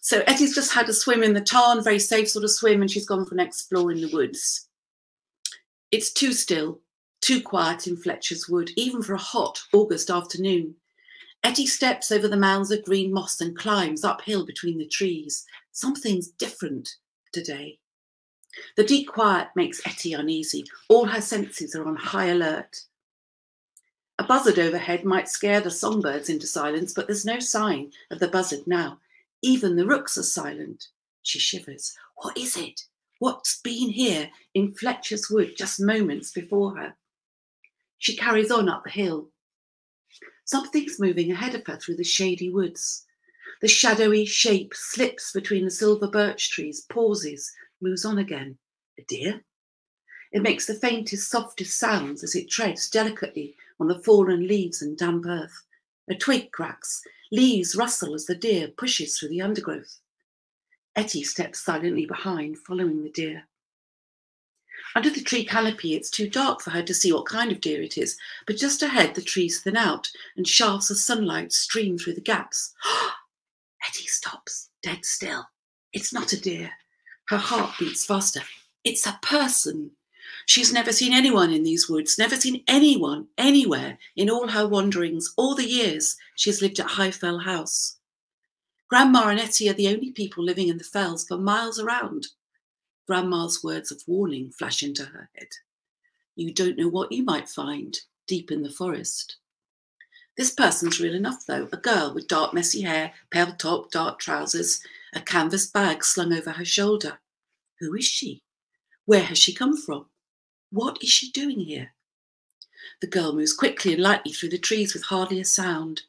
So Ettie's just had a swim in the tarn, very safe sort of swim, and she's gone for an explore in the woods. It's too still, too quiet in Fletcher's Wood, even for a hot August afternoon. Ettie steps over the mounds of green moss and climbs uphill between the trees. Something's different today. The deep quiet makes Ettie uneasy. All her senses are on high alert. A buzzard overhead might scare the songbirds into silence, but there's no sign of the buzzard now. Even the rooks are silent. She shivers. What is it? What's been here in Fletcher's Wood just moments before her? She carries on up the hill. Something's moving ahead of her through the shady woods. The shadowy shape slips between the silver birch trees, pauses, moves on again. A deer? It makes the faintest, softest sounds as it treads delicately on the fallen leaves and damp earth. A twig cracks, leaves rustle as the deer pushes through the undergrowth. Ettie steps silently behind, following the deer. Under the tree canopy, it's too dark for her to see what kind of deer it is, but just ahead the trees thin out and shafts of sunlight stream through the gaps. Ettie stops, dead still. It's not a deer. Her heart beats faster. It's a person. She's never seen anyone in these woods, never seen anyone anywhere in all her wanderings, all the years she's lived at Highfell House. Grandma and Ettie are the only people living in the fells for miles around. Grandma's words of warning flash into her head. You don't know what you might find deep in the forest. This person's real enough, though, a girl with dark, messy hair, pale top, dark trousers, a canvas bag slung over her shoulder. Who is she? Where has she come from? What is she doing here? The girl moves quickly and lightly through the trees with hardly a sound.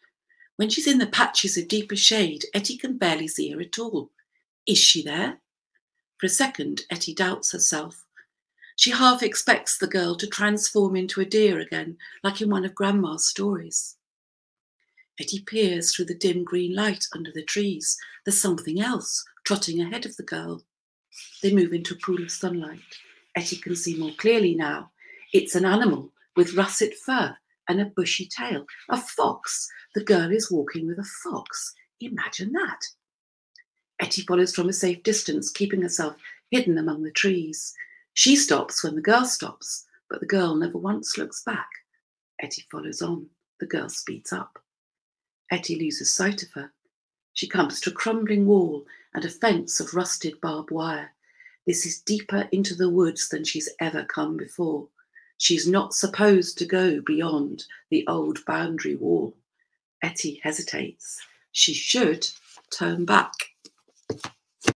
When she's in the patches of deeper shade, Ettie can barely see her at all. Is she there? For a second, Ettie doubts herself. She half expects the girl to transform into a deer again, like in one of Grandma's stories. Ettie peers through the dim green light under the trees. There's something else trotting ahead of the girl. They move into a pool of sunlight. Ettie can see more clearly now. It's an animal with russet fur and a bushy tail. A fox. The girl is walking with a fox. Imagine that. Ettie follows from a safe distance, keeping herself hidden among the trees. She stops when the girl stops, but the girl never once looks back. Ettie follows on. The girl speeds up. Ettie loses sight of her. She comes to a crumbling wall and a fence of rusted barbed wire. This is deeper into the woods than she's ever come before. She's not supposed to go beyond the old boundary wall. Ettie hesitates. She should turn back.